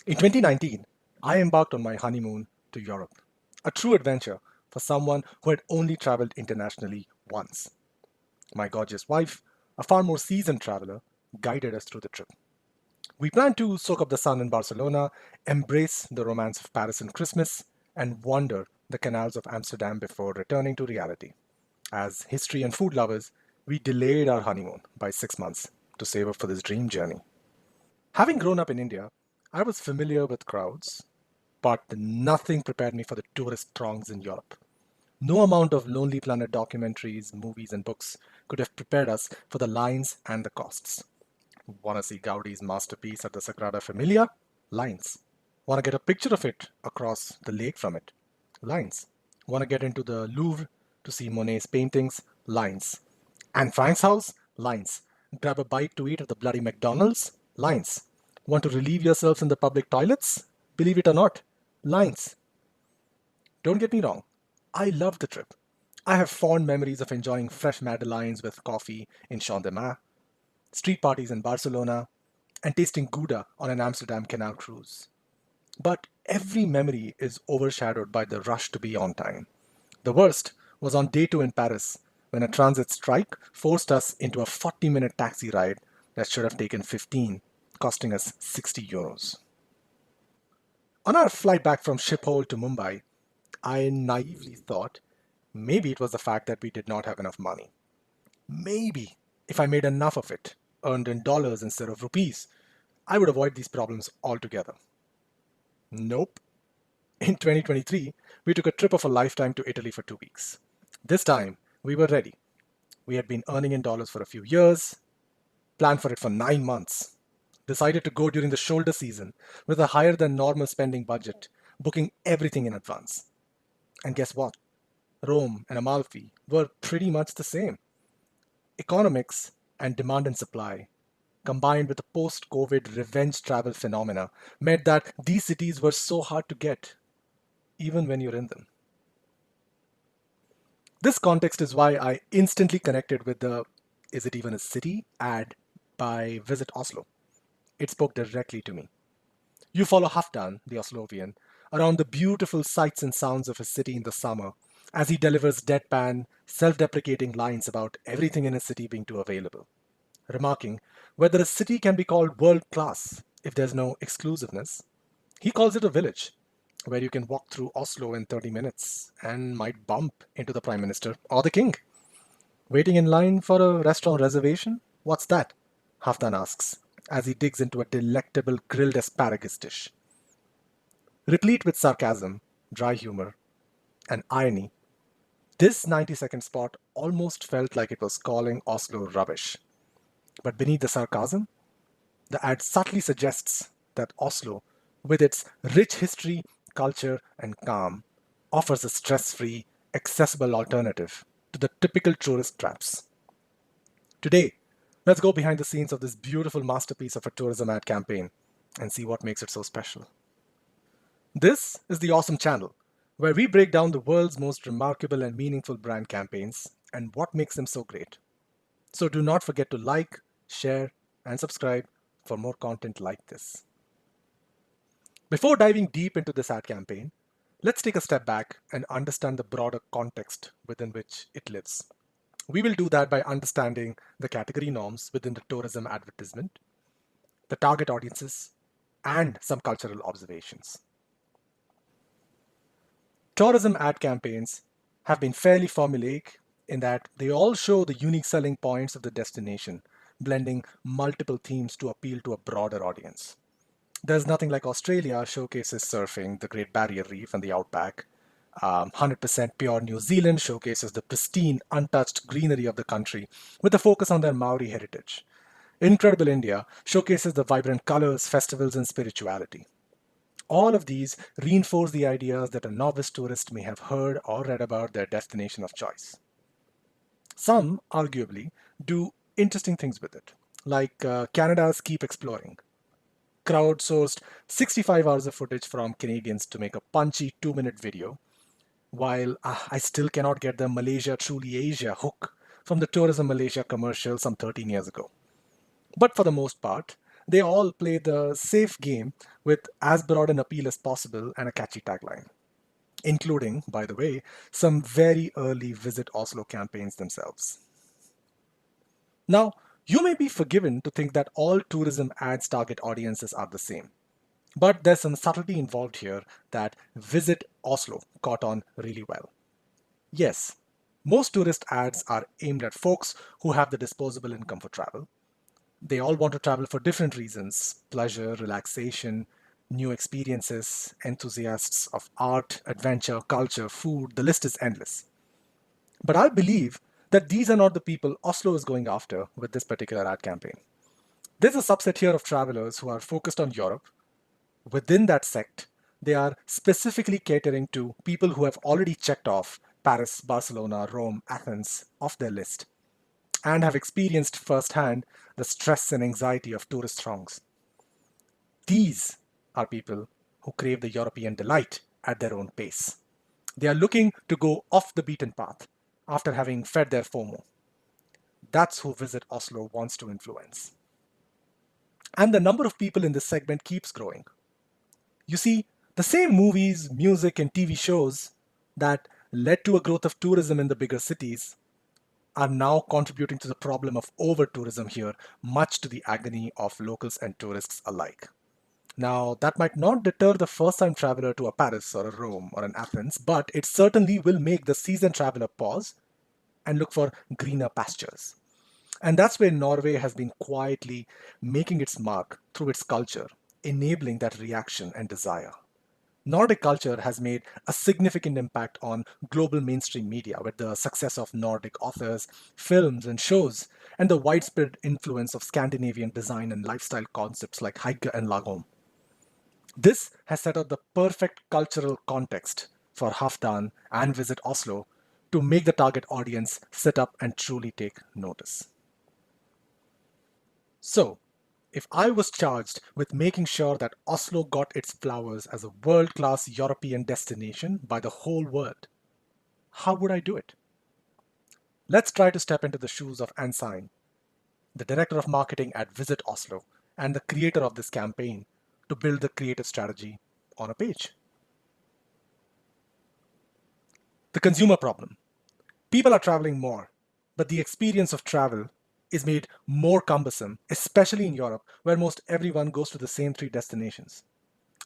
In 2019, I embarked on my honeymoon to Europe, a true adventure for someone who had only traveled internationally once. My gorgeous wife, a far more seasoned traveler, guided us through the trip. We planned to soak up the sun in Barcelona, embrace the romance of Paris and Christmas, and wander the canals of Amsterdam before returning to reality. As history and food lovers, we delayed our honeymoon by 6 months to save up for this dream journey. Having grown up in India, I was familiar with crowds, but nothing prepared me for the tourist throngs in Europe. No amount of Lonely Planet documentaries, movies, and books could have prepared us for the lines and the costs. Want to see Gaudi's masterpiece at the Sagrada Familia? Lines. Want to get a picture of it across the lake from it? Lines. Want to get into the Louvre to see Monet's paintings? Lines. Anne Frank's house? Lines. Grab a bite to eat at the bloody McDonald's? Lines. Want to relieve yourselves in the public toilets? Believe it or not, lines. Don't get me wrong, I love the trip. I have fond memories of enjoying fresh madeleines with coffee in Champ de Mars, street parties in Barcelona, and tasting Gouda on an Amsterdam canal cruise. But every memory is overshadowed by the rush to be on time. The worst was on day two in Paris when a transit strike forced us into a 40-minute taxi ride that should have taken 15, costing us 60 euros. On our flight back from Schiphol to Mumbai, I naively thought maybe it was the fact that we did not have enough money. Maybe if I made enough of it, earned in dollars instead of rupees, I would avoid these problems altogether. Nope. In 2023, we took a trip of a lifetime to Italy for 2 weeks. This time, we were ready. We had been earning in dollars for a few years, planned for it for 9 months, decided to go during the shoulder season with a higher than normal spending budget, booking everything in advance. And guess what? Rome and Amalfi were pretty much the same. Economics and demand and supply, combined with the post COVID revenge travel phenomena, meant that these cities were so hard to get, even when you're in them. This context is why I instantly connected with the "Is it even a city?" ad by Visit Oslo. It spoke directly to me. You follow Halfdan, the Oslovian, around the beautiful sights and sounds of his city in the summer as he delivers deadpan, self deprecating lines about everything in his city being too available, remarking whether a city can be called world class if there's no exclusiveness. He calls it a village where you can walk through Oslo in 30 minutes and might bump into the Prime Minister or the King. Waiting in line for a restaurant reservation? What's that? Halfdan asks as he digs into a delectable grilled asparagus dish. Replete with sarcasm, dry humor, and irony, this 90-second spot almost felt like it was calling Oslo rubbish. But beneath the sarcasm, the ad subtly suggests that Oslo, with its rich history, culture, and calm, offers a stress free, accessible alternative to the typical tourist traps. Today, let's go behind the scenes of this beautiful masterpiece of a tourism ad campaign and see what makes it so special. This is the Awesome Channel, where we break down the world's most remarkable and meaningful brand campaigns and what makes them so great. So do not forget to like, share, and subscribe for more content like this. Before diving deep into this ad campaign, let's take a step back and understand the broader context within which it lives. We will do that by understanding the category norms within the tourism advertisement, the target audiences, and some cultural observations. Tourism ad campaigns have been fairly formulaic in that they all show the unique selling points of the destination, blending multiple themes to appeal to a broader audience. There's nothing like Australia showcases surfing, the Great Barrier Reef, and the outback. 100% pure New Zealand showcases the pristine, untouched greenery of the country with a focus on their Maori heritage. Incredible India showcases the vibrant colors, festivals, and spirituality. All of these reinforce the ideas that a novice tourist may have heard or read about their destination of choice. Some, arguably, do interesting things with it, like Canada's Keep Exploring. Crowdsourced 65 hours of footage from Canadians to make a punchy 2-minute video, while I still cannot get the Malaysia Truly Asia hook from the Tourism Malaysia commercial some 13 years ago. But for the most part, They all play the safe game with as broad an appeal as possible and a catchy tagline, including, by the way, some very early Visit Oslo campaigns themselves. Now, you may be forgiven to think that all tourism ads target audiences are the same. But there's some subtlety involved here that Visit Oslo caught on really well. Yes, most tourist ads are aimed at folks who have the disposable income for travel. They all want to travel for different reasons: pleasure, relaxation, new experiences, enthusiasts of art, adventure, culture, food, the list is endless. But I believe that these are not the people Oslo is going after with this particular ad campaign. There's a subset here of travelers who are focused on Europe. Within that sect, they are specifically catering to people who have already checked off Paris, Barcelona, Rome, Athens off their list and have experienced firsthand the stress and anxiety of tourist throngs. These are people who crave the European delight at their own pace. They are looking to go off the beaten path after having fed their FOMO. That's who Visit Oslo wants to influence. And the number of people in this segment keeps growing. You see, the same movies, music, and TV shows that led to a growth of tourism in the bigger cities are now contributing to the problem of over tourism here, much to the agony of locals and tourists alike. Now, that might not deter the first time traveler to a Paris or a Rome or an Athens, but it certainly will make the seasoned traveler pause and look for greener pastures. And that's where Norway has been quietly making its mark through its culture, enabling that reaction and desire. Nordic culture has made a significant impact on global mainstream media with the success of Nordic authors, films, and shows, and the widespread influence of Scandinavian design and lifestyle concepts like hike and lagom. This has set up the perfect cultural context for Halfdan and Visit Oslo to make the target audience sit up and truly take notice. So, if I was charged with making sure that Oslo got its flowers as a world class European destination by the whole world, how would I do it? Let's try to step into the shoes of Ansein, the director of marketing at Visit Oslo and the creator of this campaign, to build the creative strategy on a page. The consumer problem. People are traveling more, but the experience of travel is made more cumbersome, especially in Europe, where most everyone goes to the same three destinations.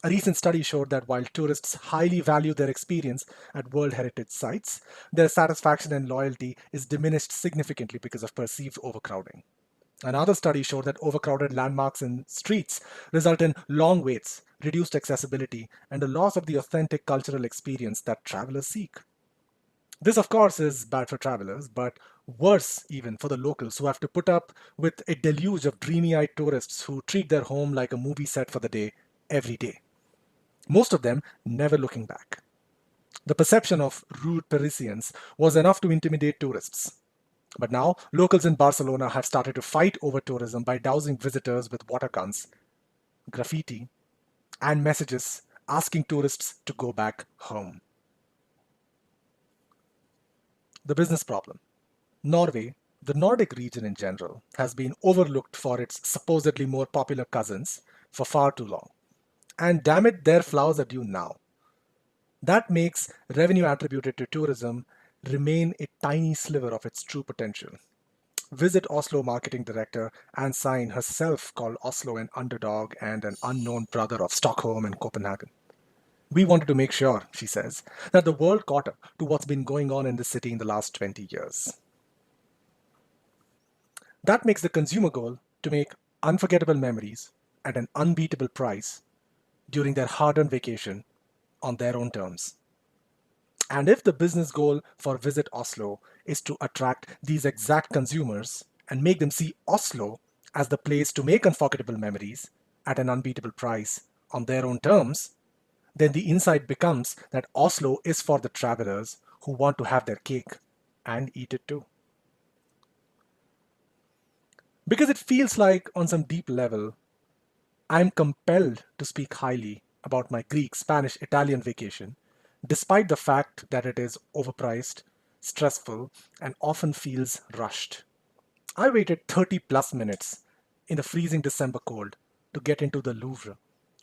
A recent study showed that while tourists highly value their experience at World Heritage sites, their satisfaction and loyalty is diminished significantly because of perceived overcrowding. Another study showed that overcrowded landmarks and streets result in long waits, reduced accessibility, and a loss of the authentic cultural experience that travelers seek. This, of course, is bad for travelers, but worse even for the locals who have to put up with a deluge of dreamy eyed tourists who treat their home like a movie set for the day every day. Most of them never looking back. The perception of rude Parisians was enough to intimidate tourists. But now, locals in Barcelona have started to fight over tourism by dousing visitors with water guns, graffiti, and messages asking tourists to go back home. The business problem. Norway, the Nordic region in general, has been overlooked for its supposedly more popular cousins for far too long. And damn it, their flowers are due now. That makes revenue attributed to tourism remain a tiny sliver of its true potential. Visit Oslo marketing director Anne Sein herself called Oslo an underdog and an unknown brother of Stockholm and Copenhagen. We wanted to make sure, she says, that the world caught up to what's been going on in the city in the last 20 years. That makes the consumer goal to make unforgettable memories at an unbeatable price during their hard earned vacation on their own terms. And if the business goal for Visit Oslo is to attract these exact consumers and make them see Oslo as the place to make unforgettable memories at an unbeatable price on their own terms, then the insight becomes that Oslo is for the travelers who want to have their cake and eat it too. Because it feels like, on some deep level, I'm compelled to speak highly about my Greek, Spanish, Italian vacation, despite the fact that it is overpriced, stressful, and often feels rushed. I waited 30 plus minutes in the freezing December cold to get into the Louvre,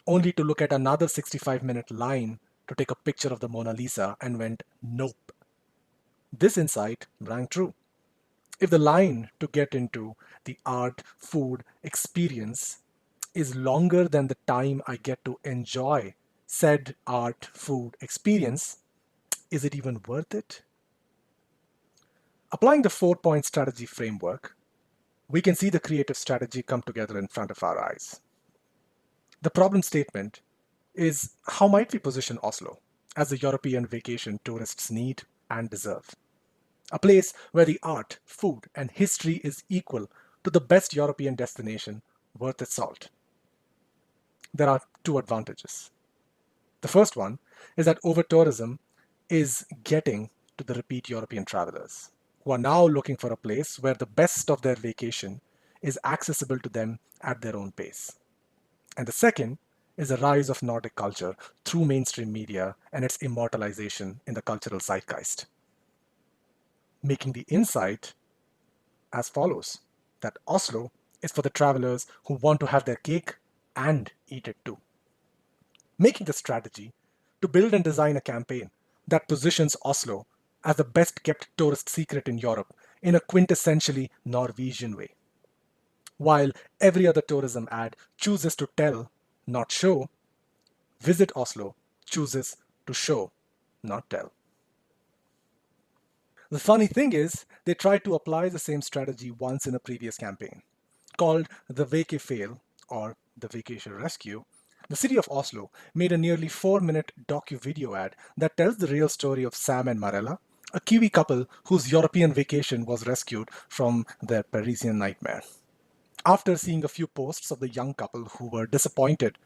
only to look at another 65-minute line to take a picture of the Mona Lisa and went, nope. This insight rang true. If the line to get into the art food experience is longer than the time I get to enjoy said art food experience, is it even worth it? Applying the 4 point strategy framework, we can see the creative strategy come together in front of our eyes. The problem statement is, how might we position Oslo as the European vacation tourists need and deserve? A place where the art, food, and history is equal to the best European destination worth its salt. There are two advantages. The first one is that over tourism is getting to the repeat European travelers who are now looking for a place where the best of their vacation is accessible to them at their own pace. And the second is the rise of Nordic culture through mainstream media and its immortalization in the cultural zeitgeist, making the insight as follows: that Oslo is for the travelers who want to have their cake and eat it too. Making the strategy to build and design a campaign that positions Oslo as the best kept tourist secret in Europe in a quintessentially Norwegian way. While every other tourism ad chooses to tell, not show, Visit Oslo chooses to show, not tell. The funny thing is, they tried to apply the same strategy once in a previous campaign. Called the Vake Fail or the Vacation Rescue, the city of Oslo made a nearly 4 minute docu-video ad that tells the real story of Sam and Marella, a Kiwi couple whose European vacation was rescued from their Parisian nightmare. After seeing a few posts of the young couple who were disappointed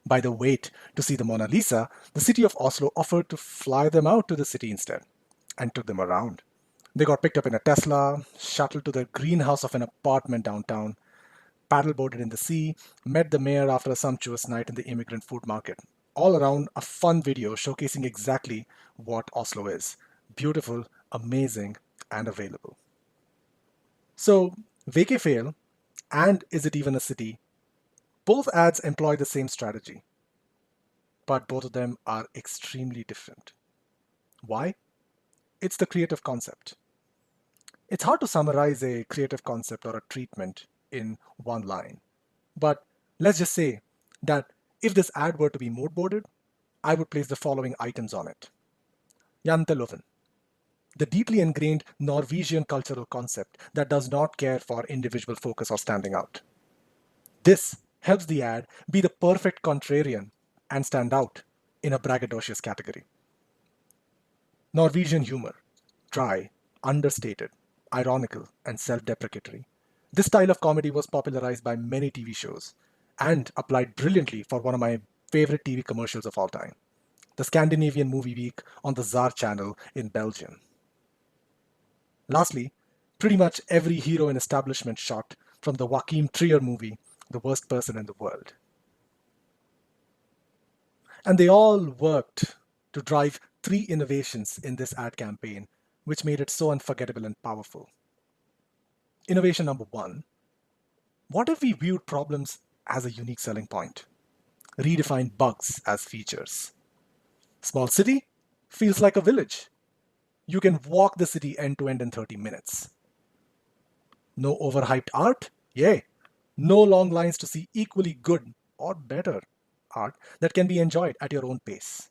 by the wait to see the Mona Lisa, the city of Oslo offered to fly them out to the city instead and took them around. They got picked up in a Tesla, shuttled to the greenhouse of an apartment downtown, paddleboarded in the sea, met the mayor after a sumptuous night in the immigrant food market. All around, a fun video showcasing exactly what Oslo is: beautiful, amazing, and available. So, Vacay Fail and Is It Even a City? Both ads employ the same strategy, but both of them are extremely different. Why? It's the creative concept. It's hard to summarize a creative concept or a treatment in one line. But let's just say that if this ad were to be mood boarded, I would place the following items on it: Janteloven, the deeply ingrained Norwegian cultural concept that does not care for individual focus or standing out. This helps the ad be the perfect contrarian and stand out in a braggadocious category. Norwegian humor: dry, understated, ironical, and self deprecatory. This style of comedy was popularized by many TV shows and applied brilliantly for one of my favorite TV commercials of all time: the Scandinavian Movie Week on the Tsar channel in Belgium. Lastly, pretty much every hero in establishment shot from the Joachim Trier movie, The Worst Person in the World. And they all worked to drive three innovations in this ad campaign, which made it so unforgettable and powerful. Innovation number one: what if we viewed problems as a unique selling point? Redefined bugs as features. Small city feels like a village. You can walk the city end to end in 30 minutes. No overhyped art? Yay. No long lines to see equally good or better art that can be enjoyed at your own pace.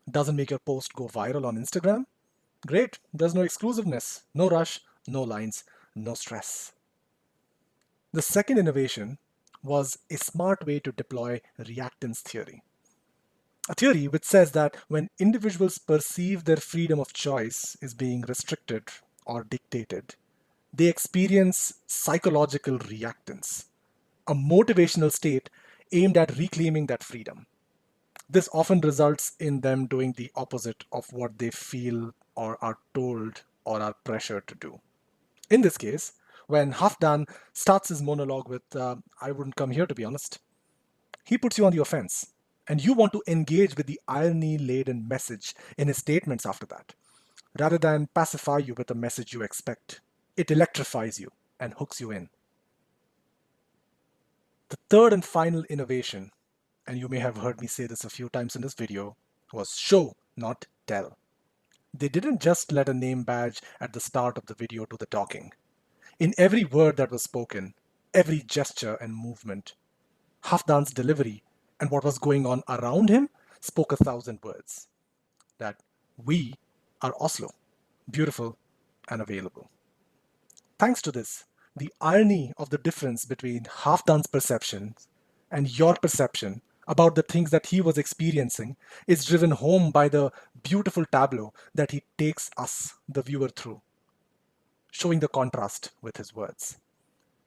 Doesn't make your post go viral on Instagram? Great, there's no exclusiveness, no rush, no lines, no stress. The second innovation was a smart way to deploy reactance theory. A theory which says that when individuals perceive their freedom of choice is being restricted or dictated, they experience psychological reactance, a motivational state aimed at reclaiming that freedom. This often results in them doing the opposite of what they feel or are told or are pressured to do. In this case, when Halfdan starts his monologue with, I wouldn't come here to be honest, he puts you on the offense, and you want to engage with the irony laden message in his statements after that, rather than pacify you with a message you expect. It electrifies you and hooks you in. The third and final innovation, and you may have heard me say this a few times in this video, was show, not tell. They didn't just let a name badge at the start of the video do the talking. In every word that was spoken, every gesture and movement, Halfdan's delivery and what was going on around him spoke 1,000 words. That we are Oslo, beautiful and available. Thanks to this, the irony of the difference between Halfdan's perception and your perception about the things that he was experiencing is driven home by the beautiful tableau that he takes us, the viewer, through, showing the contrast with his words.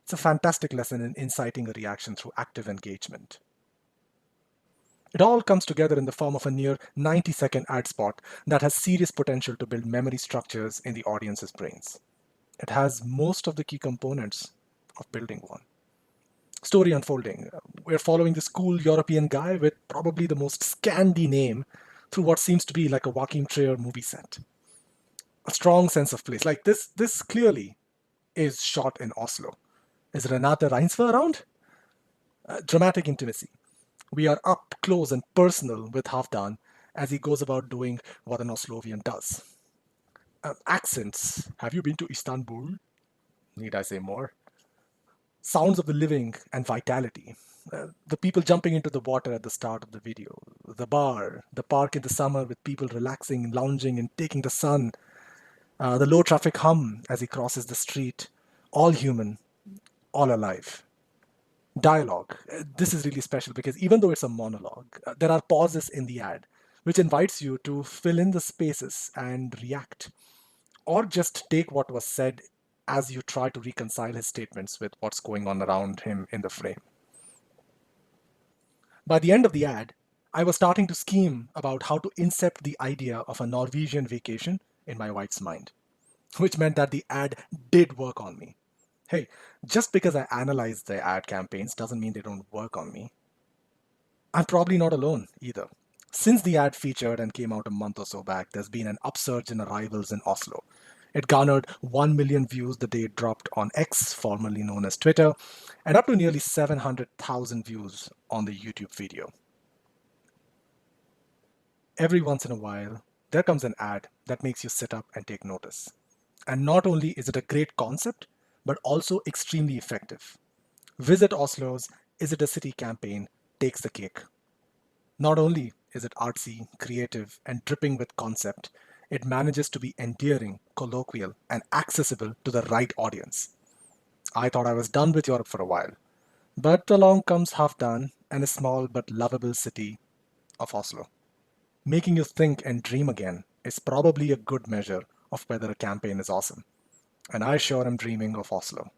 It's a fantastic lesson in inciting a reaction through active engagement. It all comes together in the form of a near 90-second ad spot that has serious potential to build memory structures in the audience's brains. It has most of the key components of building one. Story unfolding. We're following this cool European guy with probably the most Scandi name through what seems to be like a Joachim Trier movie set. A strong sense of place. Like this clearly is shot in Oslo. Is Renate Reinsve around? Dramatic intimacy. We are up close and personal with Halfdan as he goes about doing what an Oslovian does. Accents. Have you been to Istanbul? Need I say more? Sounds of the living and vitality. The people jumping into the water at the start of the video. The bar, the park in the summer with people relaxing, lounging, and taking the sun. The low traffic hum as he crosses the street. All human, all alive. Dialogue. This is really special because even though it's a monologue, there are pauses in the ad, which invites you to fill in the spaces and react, or just take what was said as you try to reconcile his statements with what's going on around him in the frame. By the end of the ad, I was starting to scheme about how to incept the idea of a Norwegian vacation in my wife's mind, which meant that the ad did work on me. Hey, just because I analyze the ad campaigns doesn't mean they don't work on me. I'm probably not alone either. Since the ad featured and came out a month or so back, there's been an upsurge in arrivals in Oslo. It garnered 1 million views the day it dropped on X, formerly known as Twitter, and up to nearly 700,000 views on the YouTube video. Every once in a while, there comes an ad that makes you sit up and take notice. And not only is it a great concept, but also extremely effective. Visit Oslo's Is It a City campaign takes the cake. Not only is it artsy, creative, and dripping with concept, it manages to be endearing, colloquial, and accessible to the right audience. I thought I was done with Europe for a while, but along comes Halfdan and a small but lovable city of Oslo. Making you think and dream again is probably a good measure of whether a campaign is awesome. And I sure am dreaming of Oslo.